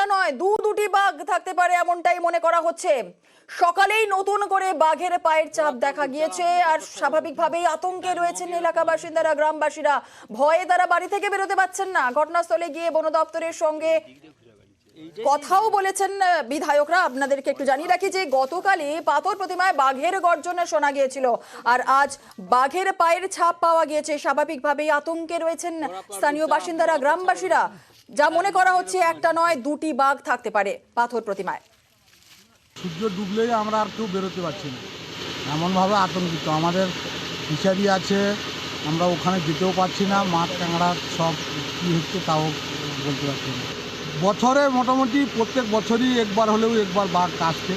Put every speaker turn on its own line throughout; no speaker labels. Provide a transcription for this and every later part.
একটা নয় দুটি বাঘ থাকতে পারে এমনটাই মনে করা হচ্ছে। সকালেই নতুন করে বাঘের পায়ের ছাপ দেখা গিয়েছে আর স্বাভাবিকভাবেই আতঙ্কে রয়েছেন এলাকা বাসিন্দারা, গ্রামবাসীরা। ভয়ে তারা বাড়ি থেকে বেরোতে পারছেন না। ঘটনাস্থলে গিয়ে বন দপ্তরের সঙ্গে কথাও বলেছেন বিধায়করা। আপনাদেরকে একটু জানিয়ে রাখি যে গতকালই পাথর প্রতিমায় বাঘের গর্জনে শোনা গিয়েছিল আর আজ বাঘের পায়ের ছাপ পাওয়া গিয়েছে। স্বাভাবিকভাবেই আতঙ্কে রয়েছেন স্থানীয় বাসিন্দারা, গ্রামবাসীরা। যা মনে করা হচ্ছে একটা নয় দুটি বাঘ থাকতে পারে পাথর প্রতিমায়।
সূর্য ডুবলেই আমরা আর কেউ বেরোতে পারছি না, এমনভাবে আতঙ্কিত। আমাদের ফিশারি আছে, আমরা ওখানে যেতেও পারছি না। মাছ ট্যাংরা সব কী হচ্ছে তাও বলতে পারছি না। বছরে মোটামুটি প্রত্যেক বছরই একবার হলেও বাঘ আসছে।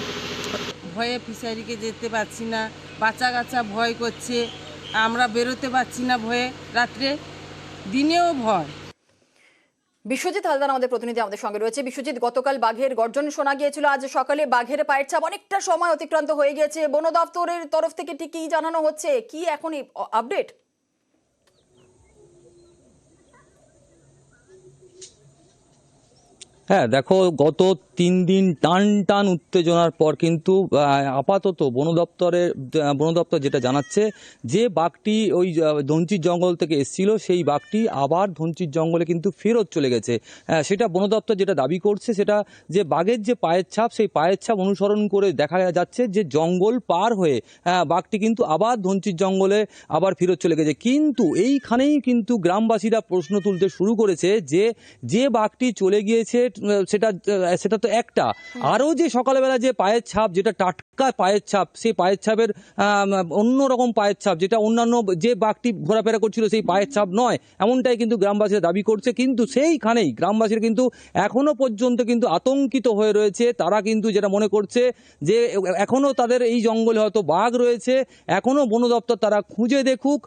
ভয়ে ফিশারিকে যেতে পারছি না, বাচ্চা কাচ্চা ভয় করছে, আমরা বেরোতে পারছি না ভয়ে, রাত্রে দিনেও ভয়।
বিশ্বজিৎ হালদার আমাদের প্রতিনিধি আমাদের সঙ্গে রয়েছে। বিশ্বজিৎ, গতকাল বাঘের গর্জন শোনা গিয়েছিল, আজ সকালে বাঘের পায়ের ছাপ অনেকটা সময় অতিক্রান্ত হয়ে গিয়েছে। বন দপ্তরের তরফ থেকে ঠিক কি জানানো হচ্ছে, কি এখন আপডেট?
হ্যাঁ দেখো, গত 3 দিন টান উত্তেজনার পর কিন্তু আপাতত বন দপ্তর যেটা জানাচ্ছে যে বাঘটি ওই ধনচির জঙ্গল থেকে এসেছিল, সেই বাঘটি আবার ধনচির জঙ্গলে কিন্তু ফেরত চলে গেছে। সেটা বন দপ্তর যেটা দাবি করছে, সেটা যে বাঘের যে পায়ের ছাপ, সেই পায়ের ছাপ অনুসরণ করে দেখা যাচ্ছে যে জঙ্গল পার হয়ে বাঘটি কিন্তু আবার ধনচির জঙ্গলে আবার ফেরত চলে গেছে। কিন্তু এইখানেই কিন্তু গ্রামবাসীরা প্রশ্ন তুলতে শুরু করেছে যে বাঘটি চলে গিয়েছে সেটা তো একটা, আরও যে সকালবেলা যে পায়ের ছাপ, যেটা টাটকা পায়ের ছাপ, সেই পায়ের ছাপের অন্যরকম পায়ের ছাপ, যেটা অন্যান্য যে বাঘটি ঘোরাফেরা করছিল সেই পায়ের ছাপ নয়, এমনটাই কিন্তু গ্রামবাসীরা দাবি করছে। কিন্তু সেইখানেই গ্রামবাসীরা কিন্তু এখনো পর্যন্ত কিন্তু আতঙ্কিত হয়ে রয়েছে। তারা কিন্তু যেটা মনে করছে যে এখনো তাদের এই জঙ্গলে হয়তো বাঘ রয়েছে, এখনো বন দপ্তর তারা খুঁজে দেখুক।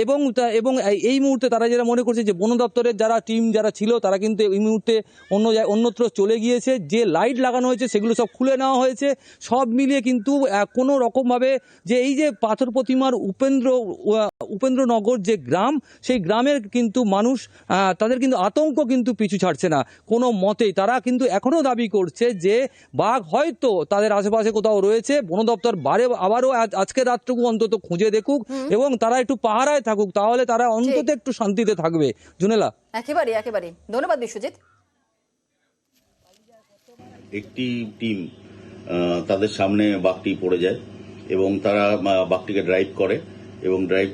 এবং এই মুহূর্তে তারা যেটা মনে করছে যে বন দপ্তরের টিম যারা ছিল তারা কিন্তু এই মুহূর্তে অন্যত্র চলে গিয়েছে। যে লাইট লাগানো হয়েছে সেগুলো সব খুলে নেওয়া হয়েছে। সব মিলিয়ে কিন্তু কোনো রকমভাবে যে এই যে পাথর প্রতিমার উপেন্দ্রনগর যে গ্রাম, সেই গ্রামের কিন্তু মানুষ তাদের কিন্তু আতঙ্ক কিন্তু পিছু ছাড়ছে না কোনো মতেই। তারা কিন্তু এখনও দাবি করছে যে বাঘ হয়তো তাদের আশেপাশে কোথাও রয়েছে। বন দপ্তর আবারও আজকে রাতটুকু অন্তত খুঁজে দেখুক এবং তারা একটু পাহারায় থাকুক, তাহলে তারা অন্তত একটু শান্তিতে থাকবে। জুনেলা,
একেবারে ধন্যবাদ বিশ্বজিৎ।
একটি টিম তাদের সামনে বাঘটি পড়ে যায় এবং তারা বাঘটিকে ড্রাইভ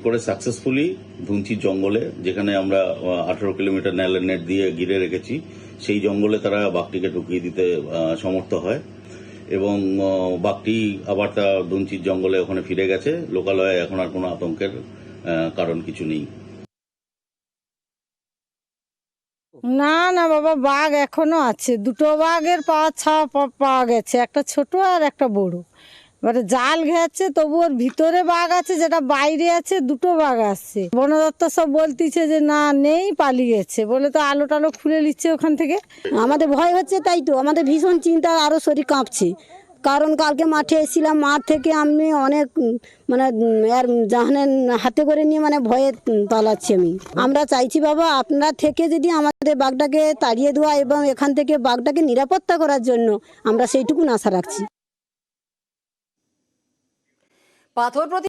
করে সাকসেসফুলি ধুনচির জঙ্গলে, যেখানে আমরা 18 কিলোমিটার নেট দিয়ে ঘিরে রেখেছি, সেই জঙ্গলে তারা বাঘটিকে ঢুকিয়ে দিতে সমর্থ হয় এবং বাঘটি আবার তার ধুনচির জঙ্গলে ওখানে ফিরে গেছে। লোকালয়ে এখন আর কোনো আতঙ্কের কারণ কিছু নেই।
না না বাবা, বাঘ এখনো আছে। দুটো বাঘের পাওয়া ছাপ পাওয়া গেছে, একটা ছোট আর একটা বড়। এবারে জাল ঘেরাচ্ছে, তবু ওর ভিতরে বাঘ আছে, যেটা বাইরে আছে দুটো বাঘ আছে। বন দপ্তর সব বলতেছে যে না, নেই, পালিয়েছে বলে তো আলো টালো খুলে নিচ্ছে ওখান থেকে।
আমাদের ভয় হচ্ছে, তাই তো আমাদের ভীষণ চিন্তা, আরো শরীর কাঁপছে। কারণ কালকে মাঠে এসেছিলাম, মাঠ থেকে আমি অনেক আর জাহানের হাতে করে নিয়ে ভয়ে পালাচ্ছি আমরা চাইছি বাবা আপনারা থেকে যদি আমাদের বাঘটাকে তাড়িয়ে দেওয়া এবং এখান থেকে বাঘটাকে নিরাপত্তা করার জন্য আমরা সেইটুকু আশা রাখছি।
পাথর